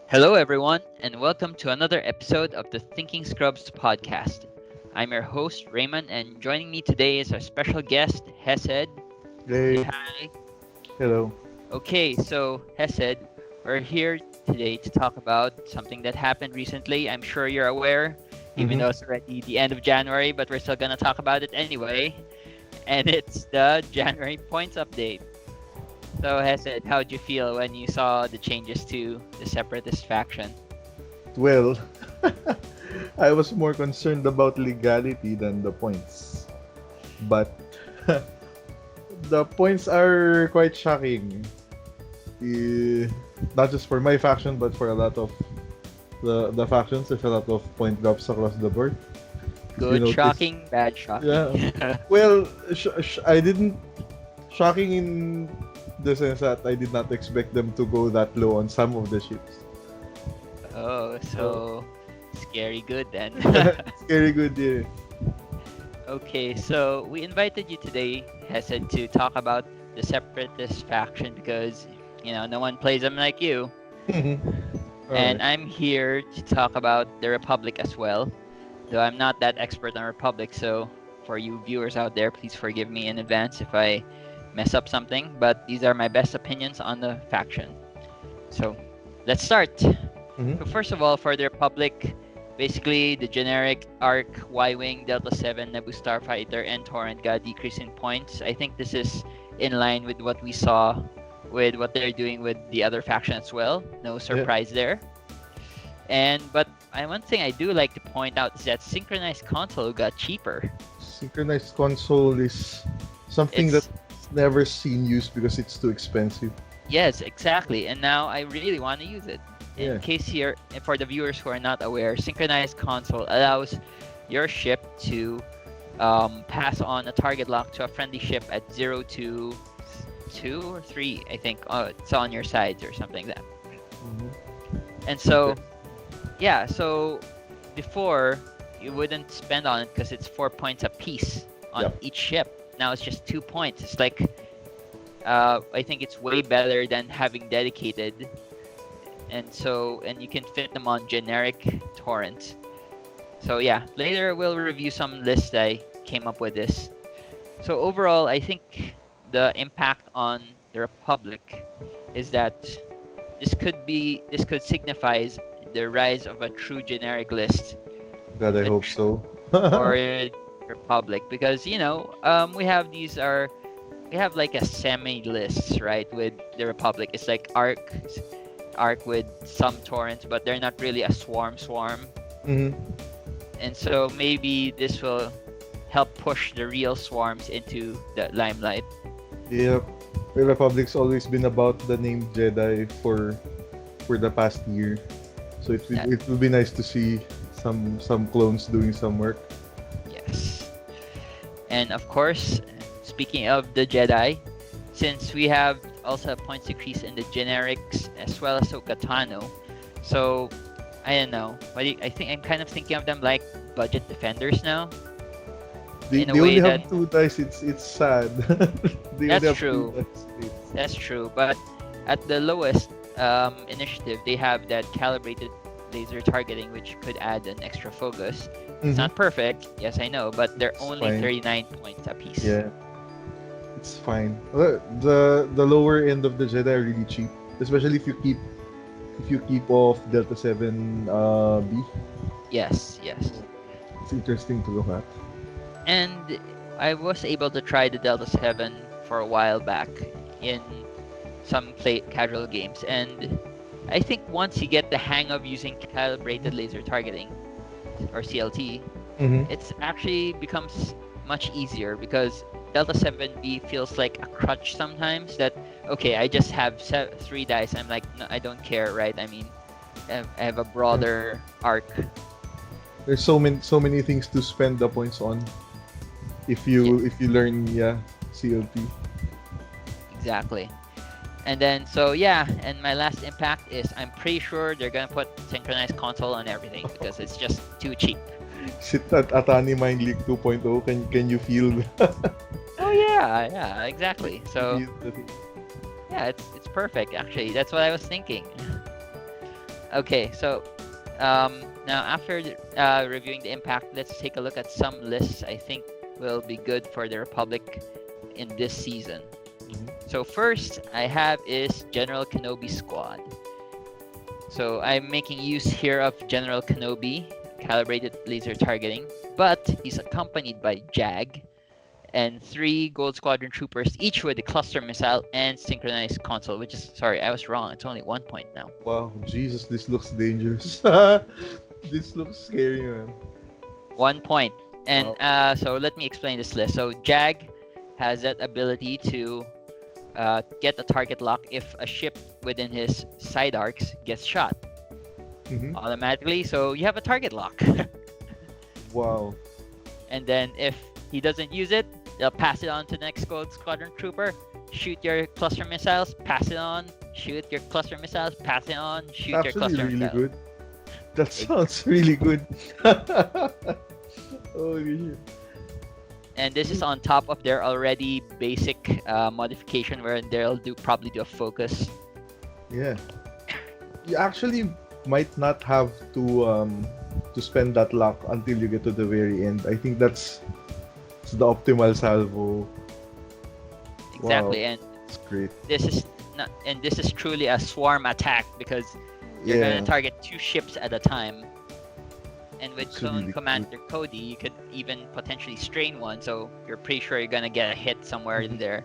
Hello, everyone, and welcome to another episode of the Thinking Scrubs podcast. I'm your host, Raymond, and joining me today is our special guest, Hesed. Say Hey, hi. hello. Okay, so Hesed, we're here today to talk about something that happened recently. I'm sure you're aware, even Mm-hmm. though it's already the end of January, but we're still going to talk about it anyway. And it's the January points update. So, Hesed, how did you feel when you saw the changes to the Separatist faction? Well, I was more concerned about legality than the points. But the points are quite shocking. Not just for my faction, but for a lot of the factions. There's a lot of point drops across the board. If you Good notice. shocking, bad shocking. Yeah. Well, I didn't. Shocking in the sense that I did not expect them to go that low on some of the ships. Oh, so scary good then. Scary good, yeah. Okay, so we invited you today, Hesed, to talk about the Separatist faction because, no one plays them like you. And Alright. I'm here to talk about the Republic as well, though I'm not that expert on Republic, so for you viewers out there, please forgive me in advance if I mess up something, but these are my best opinions on the faction. So, let's start. Mhm. So first of all, for the Republic, basically the generic Arc, Y-Wing, Delta 7, Naboo Starfighter, and Torrent got decrease in points. I think this is in line with what we saw with what they're doing with the other faction as well. No surprise there. But one thing I do like to point out is that synchronized console got cheaper. Synchronized console is something It's that's never seen used because it's too expensive. Yes, exactly. And now I really want to use it. In Yeah. case here, for the viewers who are not aware, synchronized console allows your ship to pass on a target lock to a friendly ship at 0 to 2 or 3, I think. It's on your sides or something like that. Mhm. And so, Okay. yeah, so before you wouldn't spend on it because it's 4 points a piece on Yep. each ship. Now it's just 2 points. It's like, I think it's way better than having dedicated. And you can fit them on generic torrents. So yeah, later we'll review some lists I came up with this. So overall, I think the impact on the Republic is that this could signifies the rise of a true generic list God, I a hope tr- so. for Republic because we have like a semi list, right, with the Republic. It's like arc with some torrents, but they're not really a swarm. Mhm. And so maybe this will help push the real swarms into the limelight. Yep. The Republic's always been about the name Jedi for the past year. So That it will be nice to see some clones doing some work. Yes. And of course, speaking of the Jedi, since we have also a points decrease in the generics as well as Okatano, so I don't know. I think I'm kind of thinking of them like budget defenders now, in a They way only that have two dice. It's sad. They only that's have true. two dice. That's true. But at the lowest initiative, they have that calibrated laser targeting, which could add an extra focus. It's Mhm. not perfect, yes, I know, but they're It's only fine. 39 points apiece. Yeah, it's fine. The lower end of the Jedi are really cheap, especially if you keep off Delta 7 B. Yes. It's interesting to look at. And I was able to try the Delta 7 for a while back in some casual games, and I think once you get the hang of using calibrated laser targeting or CLT, Mm-hmm. it's actually becomes much easier because Delta 7B feels like a crutch sometimes that okay, I just have 3 dice. I'm like, no, I don't care, right? I mean, I have a broader arc. There's so many things to spend the points on Yeah, if you learn CLT. exactly. And then, so yeah, and my last impact is I'm pretty sure they're gonna put synchronized console on everything because it's just too cheap. Sit at Atani Mind League 2.0. Can you feel? Oh yeah, yeah, exactly. So Immediately. yeah, it's perfect actually. That's what I was thinking. Okay, so now after reviewing the impact, let's take a look at some lists I think will be good for the Republic in this season. Mhm. So first I have is General Kenobi Squad. So I'm making use here of General Kenobi, calibrated laser targeting, but he's accompanied by Jag and 3 Gold Squadron troopers, each with a cluster missile and synchronized console, which is, sorry, I was wrong. It's only 1 point now. Wow, Jesus, this looks dangerous. This looks scary, man. 1 point. And Wow. so let me explain this list. So Jag has that ability to get a target lock if a ship within his side arcs gets shot Mhm. automatically. So you have a target lock. Wow. And then if he doesn't use it, they'll pass it on to the next Gold Squadron trooper. Shoot your cluster missiles, pass it on. Shoot your cluster missiles, pass it on. Shoot your Actually, cluster really missiles. good. That Ex- sounds really good. Holy shit. And this is on top of their already basic modification where they'll probably do a focus. Yeah. You actually might not have to spend that luck until you get to the very end. I think that's the optimal salvo. Exactly, Wow, and it's great. this is truly a swarm attack because you're Yeah, gonna target 2 ships at a time. And with it's Clone really Commander Cody, you could even potentially strain one, so you're pretty sure you're gonna get a hit somewhere in Mhm. there.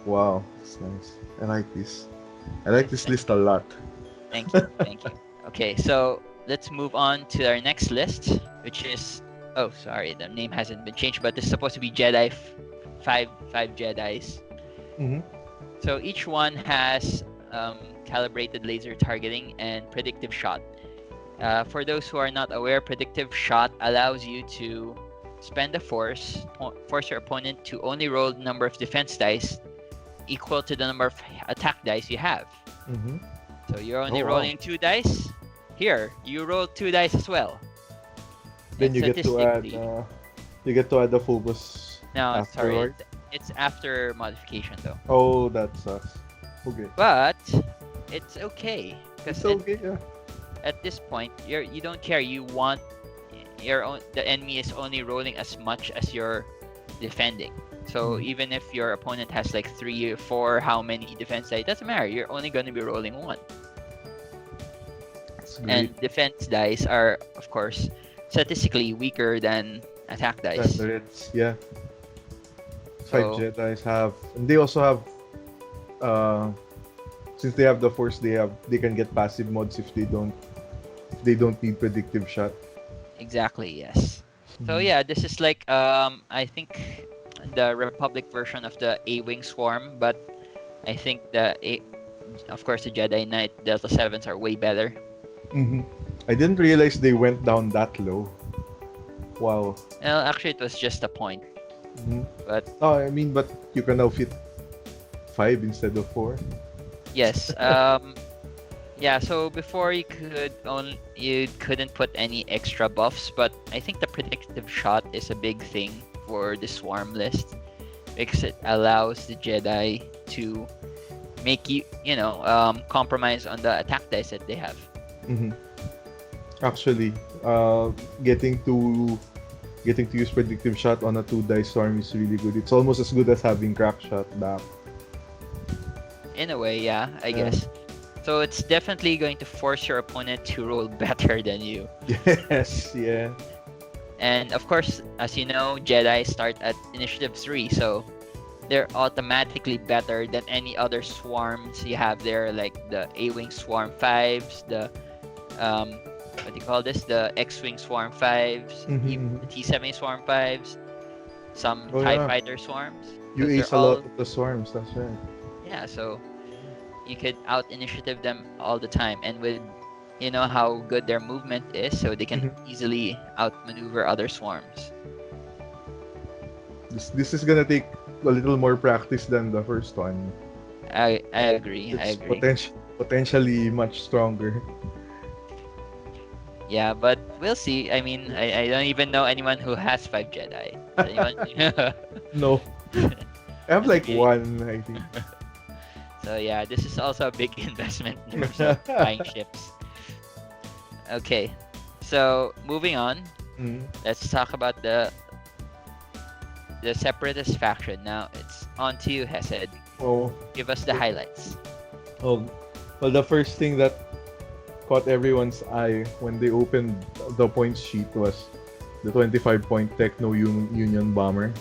Wow, it's nice. I like this. I like this list a lot. Thank you, thank you. Okay, so let's move on to our next list, which is sorry, the name hasn't been changed, but this is supposed to be Jedi five Jedis. Mhm. So each one has calibrated laser targeting and predictive shot. For those who are not aware, predictive shot allows you to spend a force your opponent to only roll the number of defense dice equal to the number of attack dice you have. Mhm. So you're only Oh wow. rolling 2 dice. Here, you roll 2 dice as well. Then And statistically, you get to add the focus no, sorry, afterward. it's after modification though. Oh, that sucks. Okay. But it's okay because It's okay. Yeah. at this point you don't care. You want the enemy is only rolling as much as you're defending. So Mhm. even if your opponent has like 3 or 4, how many defense dice, it doesn't matter. You're only going to be rolling 1. It's great. And defense dice are, of course, statistically weaker than attack dice. Standards. Yeah. Five So Jedi's have, and they also have. Since they have the Force, they can get passive mods if they don't need predictive shot. exactly, yes. So Mhm. yeah, this is like I think the Republic version of the A-Wing Swarm, but I think of course the Jedi Knight Delta 7s are way better. Mhm. I didn't realize they went down that low. Wow. Well, actually it was just a point, Mhm. but Oh, I mean, but you can now fit 5 instead of 4. yes. Yeah, so before you couldn't put any extra buffs, but I think the predictive shot is a big thing for the swarm list because it allows the Jedi to make compromise on the attack dice that they have. Mhm. Actually, getting to use predictive shot on a 2 dice storm is really good. It's almost as good as having crack shot back. In a way, yeah, I Yeah. guess. So it's definitely going to force your opponent to roll better than you. Yes, yeah. And of course, as you know, Jedi start at initiative 3, so they're automatically better than any other swarms you have there, like the A-Wing Swarm 5s, the what do you call this? The X-Wing Swarm 5s, Mhm, the mhm. T-7 Swarm 5s, some Oh TIE yeah, Fighter Swarms. you Those are ace a lot all, of the swarms. That's right. yeah, so you could out initiative them all the time, and with how good their movement is, so they can Mhm. easily outmaneuver other swarms. This is gonna take a little more practice than the first one. I agree. I It's agree. potentially much stronger. Yeah, but we'll see. I mean, I don't even know anyone who has 5 Jedi. Does anyone? No, I have That's like okay. one, I think. So yeah, this is also a big investment in terms of buying ships. Okay, so moving on, Mm. let's talk about the separatist faction. Now it's on to you, Hesed. Oh, Give us the highlights. oh, well, the first thing that caught everyone's eye when they opened the points sheet was the 25-point Techno Union Bomber.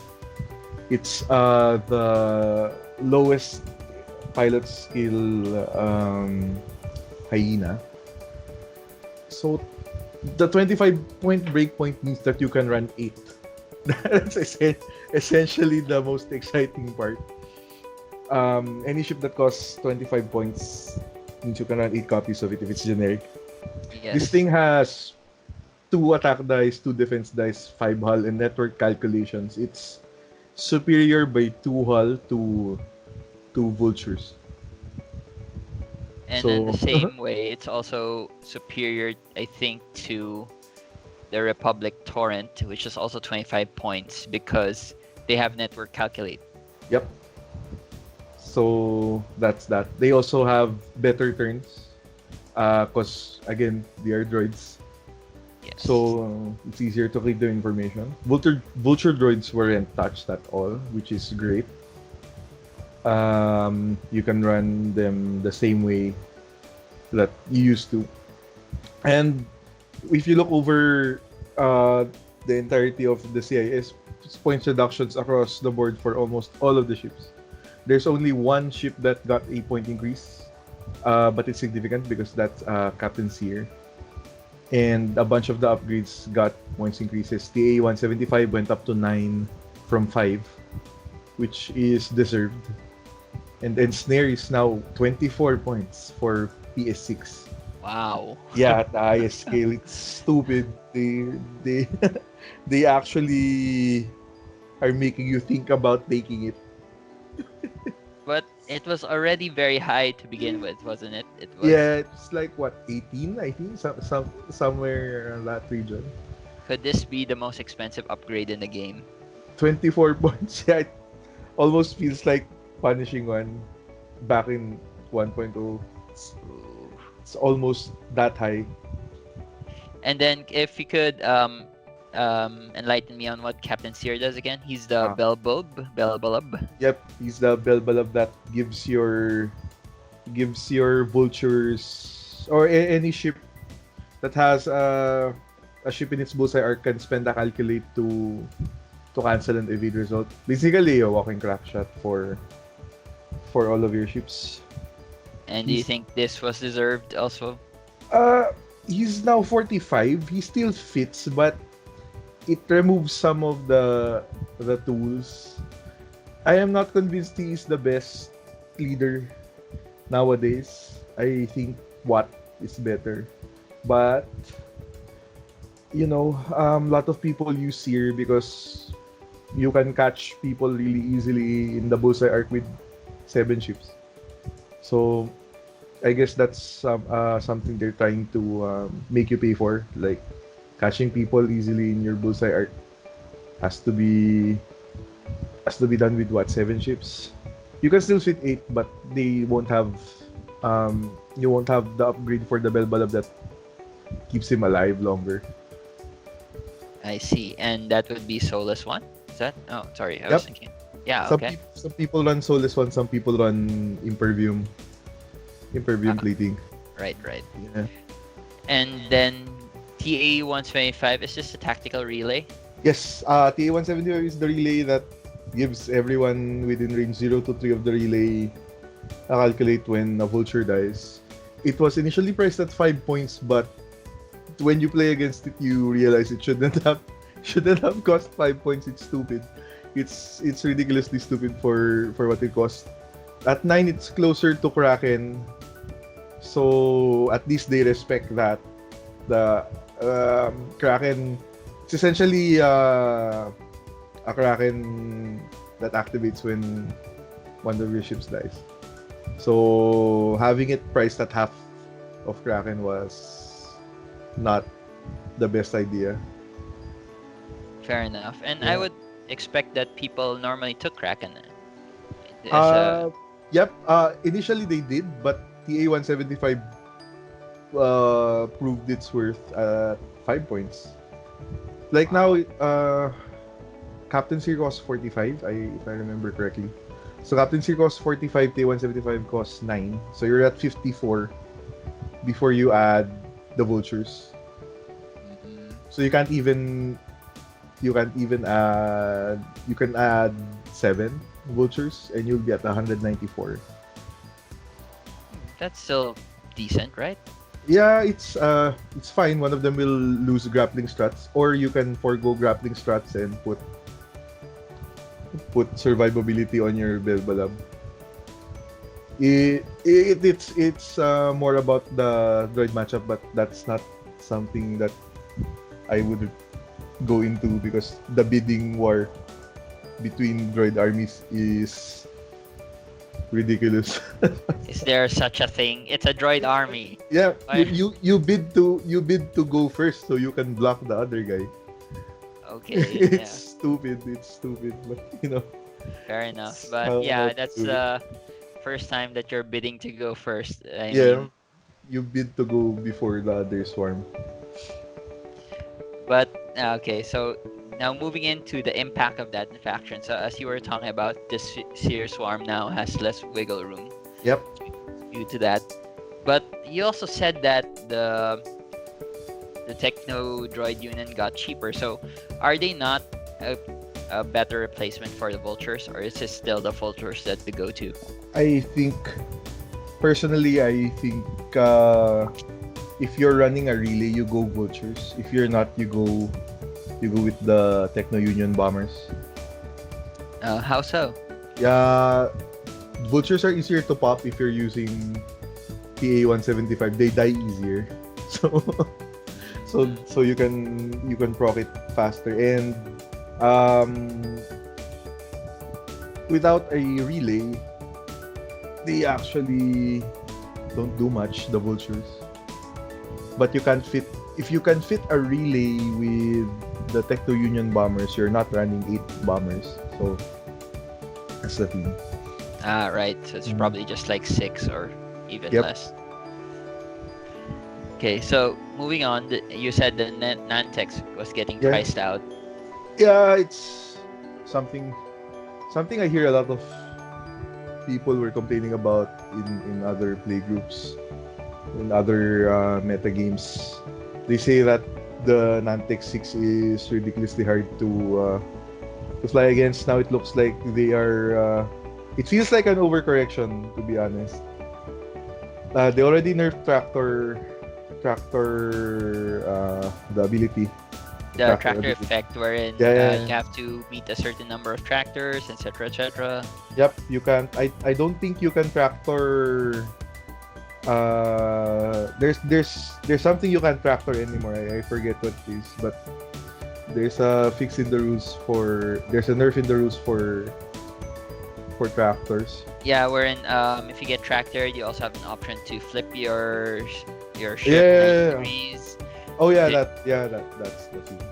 It's the lowest pilot skill hyena. So the 25-point breakpoint means that you can run 8. That's essentially the most exciting part. Any ship that costs 25 points means you can run 8 copies of it if it's generic. This Yes. thing has 2 attack dice, 2 defense dice, 5 hull, and network calculations. It's superior by 2 hull to vultures. And in the So, same way, it's also superior, I think, to the Republic Torrent, which is also 25 points because they have network calculate. yep. So that's that. They also have better turns, cause again they are droids. Yes. So it's easier to read the information. Vulture droids weren't touched at all, which is great. You can run them the same way that you used to. And if you look over the entirety of the CIS, it's points reductions across the board for almost all of the ships. There's only one ship that got a point increase, but it's significant because that's Captain Sear. And a bunch of the upgrades got points increases. The A175 went up to 9 from 5, which is deserved. And then Snare is now 24 points for PS6. Wow. Yeah, at the highest scale, it's stupid. They they actually are making you think about taking it. But it was already very high to begin with, wasn't it? It was. Yeah, it's like what 18, I think, somewhere in that region. Could this be the most expensive upgrade in the game? 24 points. Yeah, it almost feels like punishing one back in 1.0. It's, Ooh. it's almost that high. And then, if you could enlighten me on what Captain Sear does again. He's the Ah. Belbulb. Yep, he's the Belbalab that gives your vultures or any ship that has a ship in its bullseye arc can spend a calculate to cancel and evade result. Basically, a walking crack shot for all of your ships. And do you He's think this was deserved also? uh he's now 45. He still fits, but it removes some of the tools. I am not convinced he is the best leader nowadays. I think Watt is better. But a lot of people use Seer because you can catch people really easily in the bullseye arc with 7 ships. So I guess that's something they're trying to make you pay for. Like catching people easily in your bullseye arc has to be done with what 7 ships. You can still fit 8, but they won't have you won't have the upgrade for the Belbalab that keeps him alive longer. I see. And that would be Solus 1? Is that? Oh, sorry. I was Yep. thinking. Yeah, Some okay. some people run Solus one, some people run Impervium Ah, plating. right, right. Yeah. And then TA 125 is just a tactical relay. Yes, TA-175 is the relay that gives everyone within range 0 to 3 of the relay a calculate when a vulture dies. It was initially priced at 5 points, but when you play against it, you realize it shouldn't have cost 5 points. It's stupid. It's ridiculously stupid for what it costs. At 9, it's closer to Kraken, so at least they respect that. The Kraken, it's essentially a Kraken that activates when one of your ships dies. So having it priced at half of Kraken was not the best idea. Fair enough. And I Yeah. would expect that people normally took Kraken as a. Uh, yep. Initially they did, but TA 175 proved its worth at 5 points. Like now, Wow. Captain Seer costs 45, if I remember correctly. So Captain Seer costs 45, TA 175 costs 9. So you're at 54 before you add the vultures. Mhm. So you can add 7 vultures and you'll be at 194. That's still decent, right? Yeah, it's fine. One of them will lose grappling struts, or you can forego grappling struts and put survivability on your Belbalab. It's more about the droid matchup, but that's not something that I would go into because the bidding war between droid armies is ridiculous. Is there such a thing? It's a droid army. Yeah, Why- you bid to go first so you can block the other guy. Okay, yeah, It's stupid, but fair enough. it's But how yeah, to that's do it. the first time that you're bidding to go first. I Yeah, mean, you bid to go before the other swarm. but okay, so now moving into the impact of that faction. So as you were talking about, this Seer Swarm now has less wiggle room Yep. due to that. But you also said that the Techno Droid Union got cheaper. So are they not a better replacement for the Vultures, or is it still the Vultures that the go-to? I think personally, if you're running a relay, you go vultures. If you're not, you go with the Techno Union bombers. How so? Yeah, vultures are easier to pop if you're using PA 175. They die easier, so so you can proc it faster and without a relay, they actually don't do much. The vultures, but you can't fit. If you can fit a relay with the Techno Union bombers, you're not running 8 bombers. So that's the thing. Right. So it's Mm. probably just like 6 or even Yep. less. Okay, so moving on, you said the Nantex was getting Yeah. priced out. Yeah, it's something I hear a lot of people were complaining about in other play groups, in other meta games. They say that the Nantex 6 is ridiculously hard to fly against. Now it looks like they are. It feels like an overcorrection, to be honest. They already nerfed the ability. The Tractor tractor ability. effect, wherein Yeah. you have to meet a certain number of tractors, etc., etc. Yep, you can. I don't think you can tractor. There's something you can't tractor anymore. I forget what it is, but there's a fix in the rules for. There's a nerf in the rules for tractors. Yeah, wherein if you get tractored, you also have an option to flip your ship Yeah. 90 degrees. Oh yeah, Okay. that's the thing.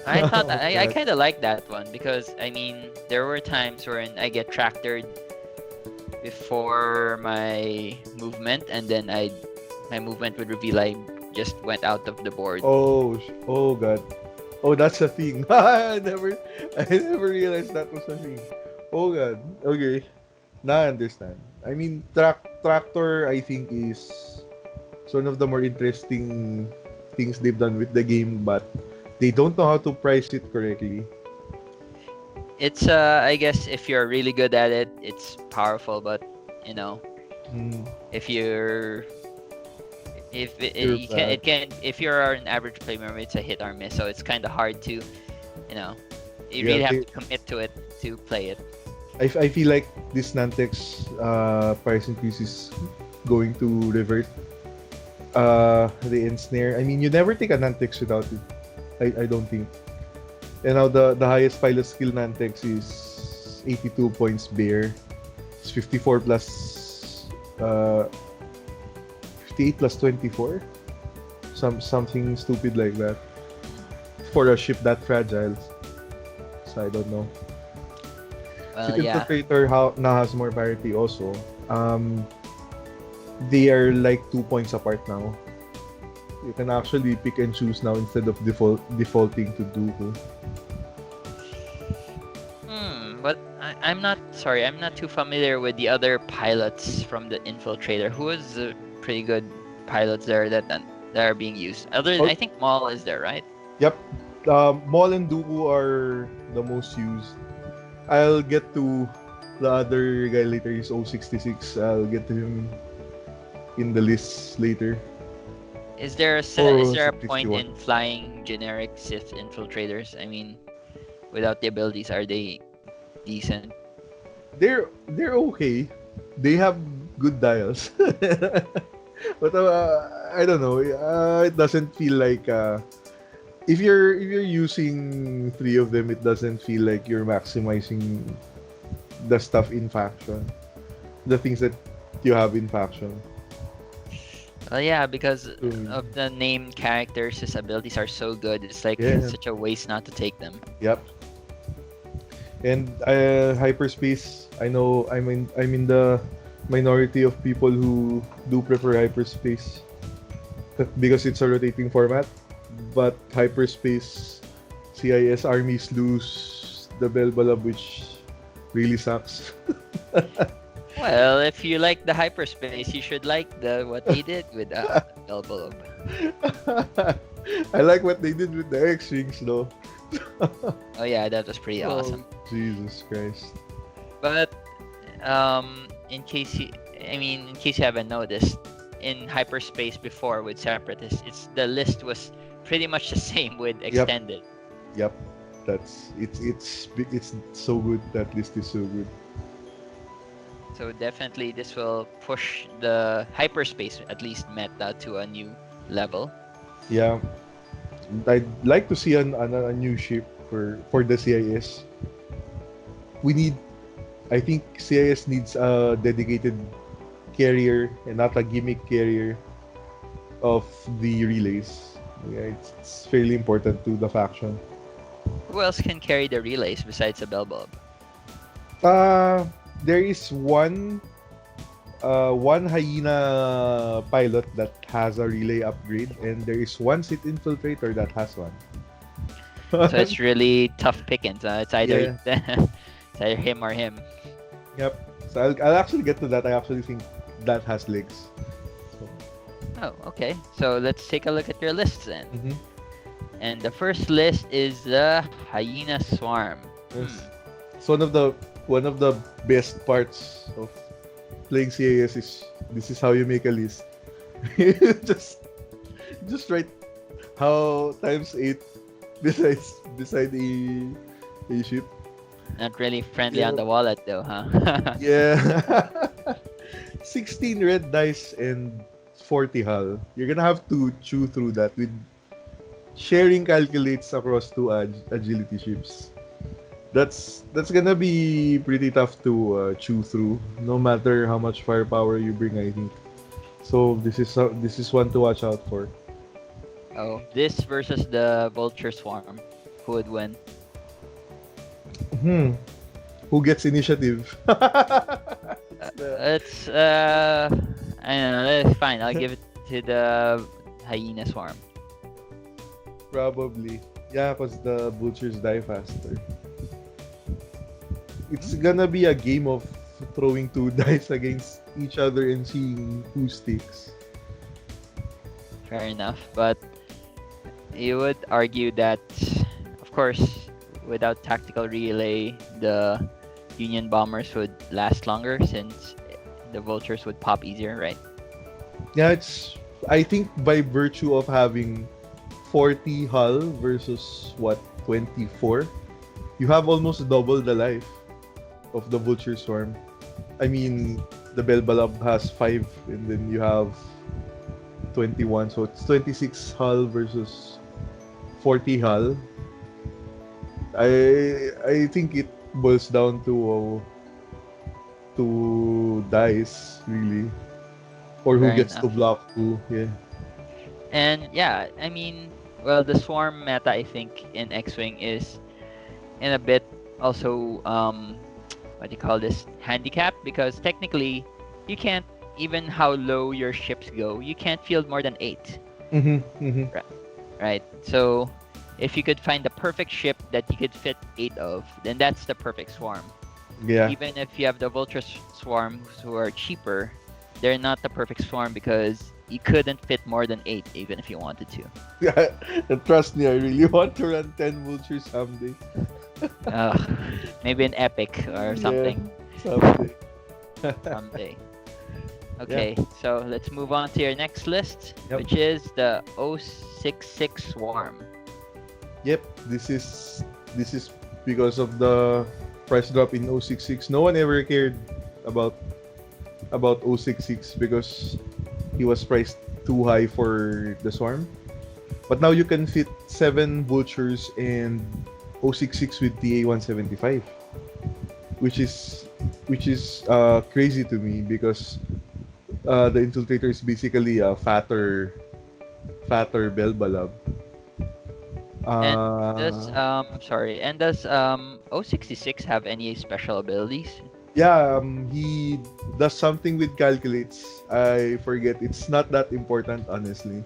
I thought I That- kind of like that one because I mean there were times wherein I get tractored before my movement, and then my movement would reveal I just went out of the board. oh god. Oh, that's a thing. I never realized that was a thing. Oh god. Okay. Now I understand. I mean, tractor I think is one of the more interesting things they've done with the game, but they don't know how to price it correctly. It's I guess if you're really good at it, it's powerful, but you know, Mm, if you're if You're you can bad. it can if you're an average player, remember it's a hit or miss, so it's kind of hard to, you know, you Yeah, really have they- to commit to it to play it. I feel like this Nantex price increase is going to revert the ensnare. I mean, you never take a Nantex without it. I don't think. And now the highest pilot skill Nantex is 82 points bear. It's 54 plus 58 plus 24. Something stupid like that for a ship that fragile. I don't know. Well, Ship yeah. Infiltrator now has more parity also. Um, they are like 2 points apart now. You can actually pick and choose now instead of defaulting to Dooku. But I'm not sorry. I'm not too familiar with the other pilots from the Infiltrator. Who is the pretty good pilots there that are being used? Other than Oh, I think Maul is there, right? yep. Maul and Dooku are the most used. I'll get to the other guy later. He's 066. I'll get to him in the list later. Is Or there a point 61. in flying generic Sith infiltrators? I mean, without the abilities, are they decent? They're okay. They have good dials. But I don't know. It doesn't feel like if you're using three of them, it doesn't feel like you're maximizing the stuff in faction, the things that you have in faction. Well, yeah, because Mm. of the named characters, his abilities are so good. It's like Yeah. such a waste not to take them. Yep. And hyperspace. I know I'm in the minority of people who do prefer hyperspace because it's a rotating format. But hyperspace CIS armies lose the Belbalab, which really sucks. Well, if you like the hyperspace, you should like the what they did with Elbow. I like what they did with the X-Wings though. Oh yeah, that was pretty awesome. Jesus Christ. But in case you haven't noticed, in hyperspace before with Separatists, the list was pretty much the same with extended. Yep. It's so good. That list is so good. So definitely this will push the hyperspace at least meta to a new level. Yeah. I'd like to see a new ship for the CIS. We need I think CIS needs a dedicated carrier and not a gimmick carrier of the relays. Yeah, it's fairly important to the faction. Who else can carry the relays besides a Belbulb? There is one hyena pilot that has a relay upgrade, and there is one Sith infiltrator that has one. So it's really tough pickings. It's either it's either him or him. Yep. So I'll actually get to that. I actually think that has legs. So, Oh, okay. So let's take a look at your lists then. mhm. And the first list is the Hyena Swarm. Yes. It's one of the best parts of playing CAS is this is how you make a list. just just write how times 8 beside a ship. Not really friendly on Yeah. the wallet though, huh? Yeah. 16 red dice and 40 hull. You're gonna have to chew through that with sharing calculates across two agility ships. That's gonna be pretty tough to chew through, no matter how much firepower you bring. I think so. This is one to watch out for. Oh, this versus the Vulture Swarm. Who would win? Hmm. Who gets initiative? It's I don't know. That's fine. I'll give it to the Hyena Swarm. Probably. Yeah, because the butchers die faster. It's gonna be a game of throwing two dice against each other and seeing who sticks. Fair enough, but you would argue that, of course, without tactical relay, the Union bombers would last longer since the vultures would pop easier, right? Yeah, I think by virtue of having 40 hull versus what 24, you have almost double the life of the vulture swarm. I mean, the Belbalab has 5 and then you have 21, so it's 26 hull versus 40 hull. I think it boils down to dice really, or who Fair gets to enough. block who. Yeah. And yeah, I mean, well, the swarm meta I think in X-Wing is in a bit also what do you call this, handicap, because technically you can't, even how low your ships go, you can't field more than 8, Mm-hmm. Mm-hmm. right? So if you could find the perfect ship that you could fit 8 of, then that's the perfect swarm. Yeah. Even if you have the vulture swarms who are cheaper, they're not the perfect swarm because you couldn't fit more than 8 even if you wanted to. Yeah. Trust me, I really want to run 10 vultures someday. Maybe an epic or Yeah, something someday. someday. Yeah. Okay, so let's move on to your next list, Yep. which is the 066 Swarm. Yep. This is because of the price drop in 066. No one ever cared about 066 because he was priced too high for the swarm. But now you can fit 7 vultures and 066 with TA 175, which is crazy to me because the infiltrator is basically a fatter Belbalab. And does Uh, sorry, and does 066 have any special abilities? yeah, he does something with calculates. I forget. It's not that important, honestly.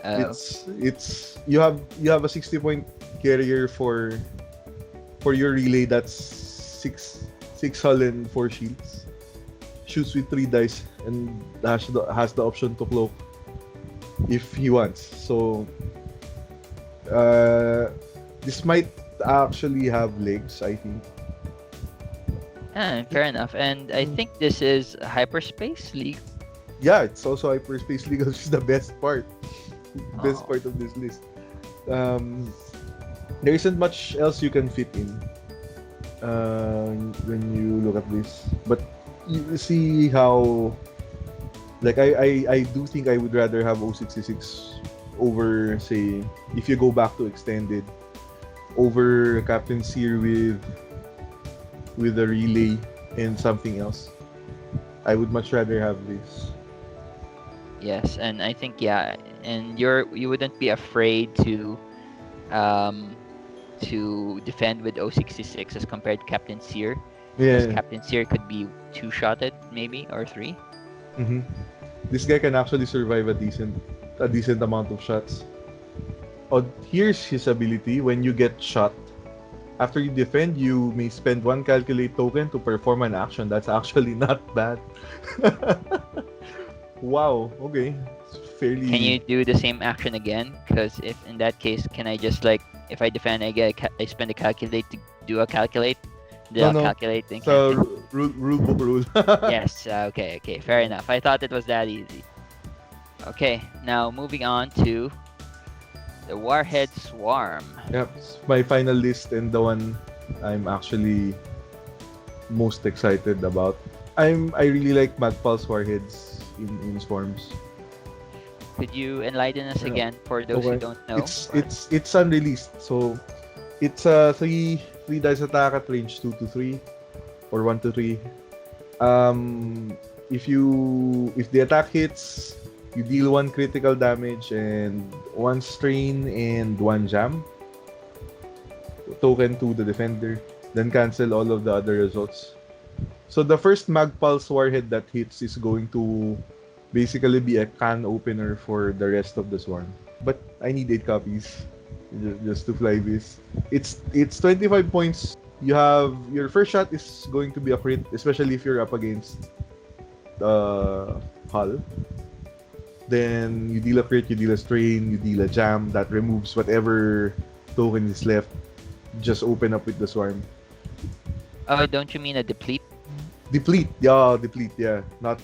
Oh, It's you have a 60-point carrier for your relay. That's six hull and 4 shields. Shoots with 3 dice and has the option to cloak if he wants. So uh, this might actually have legs, I think. fair enough. And I think this is Hyperspace League. Yeah, it's also hyperspace legal, which is the best part. Best Oh, part of this list. Um, there isn't much else you can fit in when you look at this. But you see how, like, I do think I would rather have 066 over, say, if you go back to extended, over Captain Sear with a relay and something else. I would much rather have this. yes, and I think yeah, and you wouldn't be afraid um to defend with 066 as compared to Captain Sear, because Yeah. Captain Sear could be two-shotted maybe or three. Mm-hmm. This guy can actually survive a decent amount of shots. Oh, here's his ability. When you get shot, after you defend, you may spend 1 calculate token to perform an action. That's actually not bad. Wow. Okay. It's Can you fairly. do the same action again? Because if in that case, can I just like, if I defend, I spend a calculate to do a calculate, No, the no. calculate thing. It's a rule book rule. Yes. Okay. Fair enough. I thought it was that easy. Okay. Now moving on to the Warhead Swarm. Yep. It's my final list and the one I'm actually most excited about. I really like Magpulse warheads in swarms. Could you enlighten us Yeah. again for those who Okay. don't know? It's unreleased. So it's a three dice attack at range 2 to 3 or 1 to 3. If the attack hits, you deal 1 critical damage and 1 strain and 1 jam token to the defender. Then cancel all of the other results. So the first Magpulse warhead that hits is going to basically be a can opener for the rest of the swarm. But I need 8 copies just to fly this. It's 25 points. You have your first shot is going to be a crit, especially if you're up against hull. Then you deal a crit, you deal a strain, you deal a jam that removes whatever token is left. Just open up with the swarm. Oh, don't you mean a deplete? Deplete, yeah. Not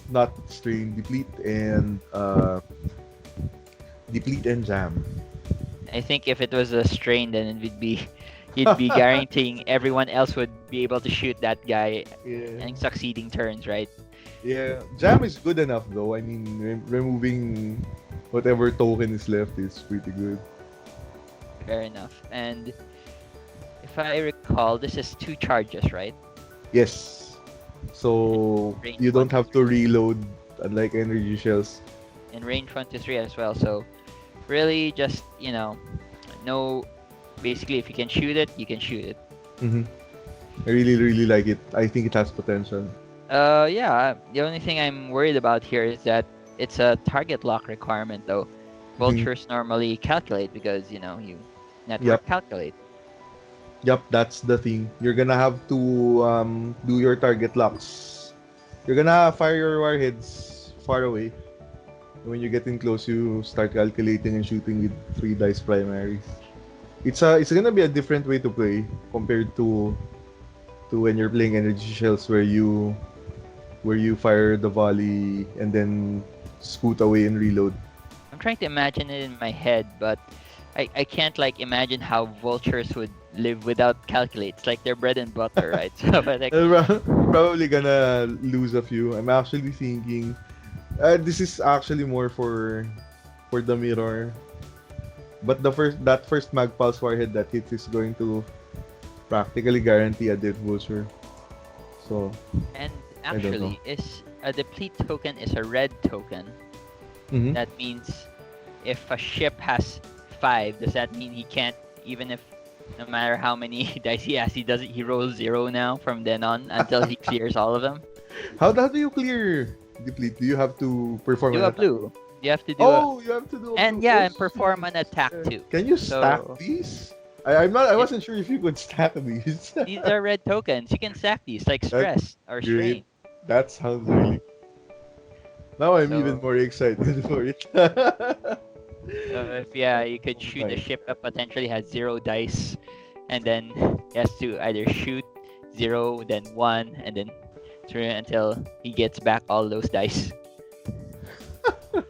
strain, deplete and jam. I think if it was a strain, then it would be, you'd be guaranteeing everyone else would be able to shoot that guy Yeah. in succeeding turns, right? Yeah, jam is good enough though. I mean, removing whatever token is left is pretty good. Fair enough. And if I recall, this is 2 charges, right? Yes. So Range you don't 1 to have to 3. reload unlike energy shells. And range 1 to 3 as well. So really just, no, basically if you can shoot it, you can shoot it. Mm-hmm. I really, really like it. I think it has potential. Yeah. The only thing I'm worried about here is that it's a target lock requirement, though. Mhm. Vultures normally calculate because you Yep. network calculate. Yep, that's the thing. You're gonna have to do your target locks. You're gonna fire your warheads far away. When you get in close, you start calculating and shooting with 3 dice primaries. It's gonna be a different way to play compared to when you're playing energy shells where you fire the volley and then scoot away and reload. I'm trying to imagine it in my head, but I can't like imagine how vultures would live without calculate. It's like their bread and butter, right? So, but like, You're probably gonna lose a few. I'm actually thinking this is actually more for the mirror. But that first mag pulse warhead that hits is going to practically guarantee a dead vulture. So and I don't know. actually, is a deplete token is a red token. Mm-hmm. That means if a ship has 5, does that mean he can't, even if no matter how many dice he has, he rolls 0 now from then on until he clears all of them? How do you clear deplete? Do you have to perform Do an a attack? blue. You have to do a Oh, you have to do a and blue. yeah, Oh, and perform an attack shit. too. Can you stack So these? I it, wasn't sure if you could stack these. these are red tokens. You can stack these like That's stress or great. strain. That sounds really. Now I'm even So more excited for it. if yeah, you could shoot a Nice. ship that potentially has 0 dice, and then he has to either shoot 0, then 1, and then through until he gets back all those dice.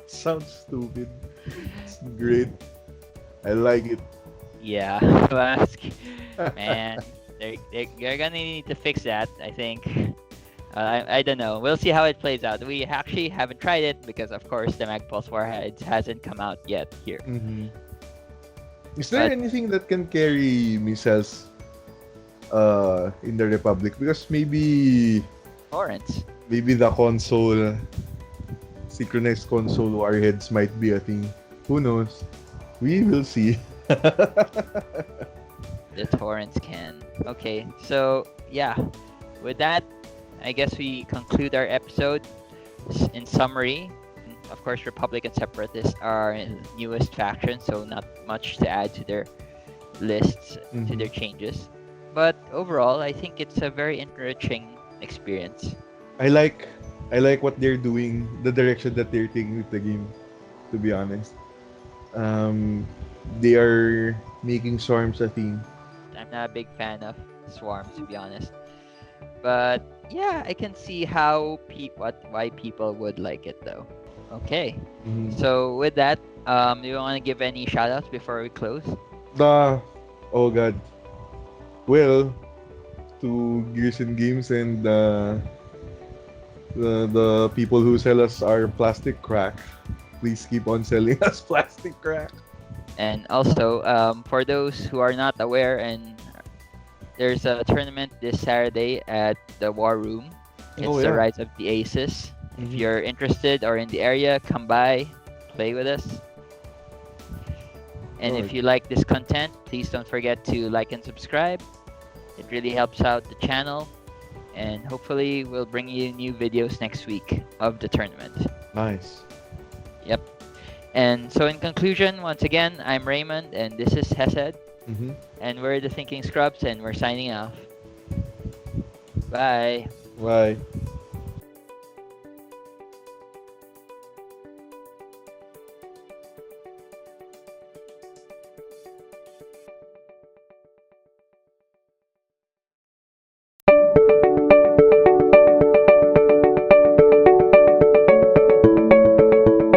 Sounds stupid. It's great. I like it. Yeah, Mask. Man, they're gonna need to fix that, I think. I don't know. We'll see how it plays out. We actually haven't tried it because, of course, the Magpulse Warhead hasn't come out yet here. Mm-hmm. Is there But anything that can carry missiles in the Republic? Because Torrents. maybe the console synchronized console warheads might be a thing. Who knows? We will see. The Torrents can. Okay, so yeah. With that, I guess we conclude our episode. In summary, of course, Republic and Separatist are newest faction, so not much to add to their lists, to their changes. But overall, I think it's a very enriching experience. I like what they're doing, the direction that they're taking with the game, to be honest. They are making swarms a thing. I'm not a big fan of swarms, to be honest. But yeah, I can see how why people would like it though. Okay, Mhm. so with that, do you want to give any shoutouts before we close? Oh god. Well, to Gears and Games and the people who sell us our plastic crack, please keep on selling us plastic crack. And also, for those who are not aware, and there's a tournament this Saturday at the War Room. It's Oh, the yeah. Rise of the Aces. If Mhm. you're interested or in the area, come by, play with us. And if Alright. you like this content, please don't forget to like and subscribe. It really helps out the channel. And hopefully, we'll bring you new videos next week of the tournament. Nice. Yep. And so, in conclusion, once again, I'm Raymond, and this is Hesed. Mm-hmm. And we're the Thinking Scrubs, and we're signing off. Bye. Bye.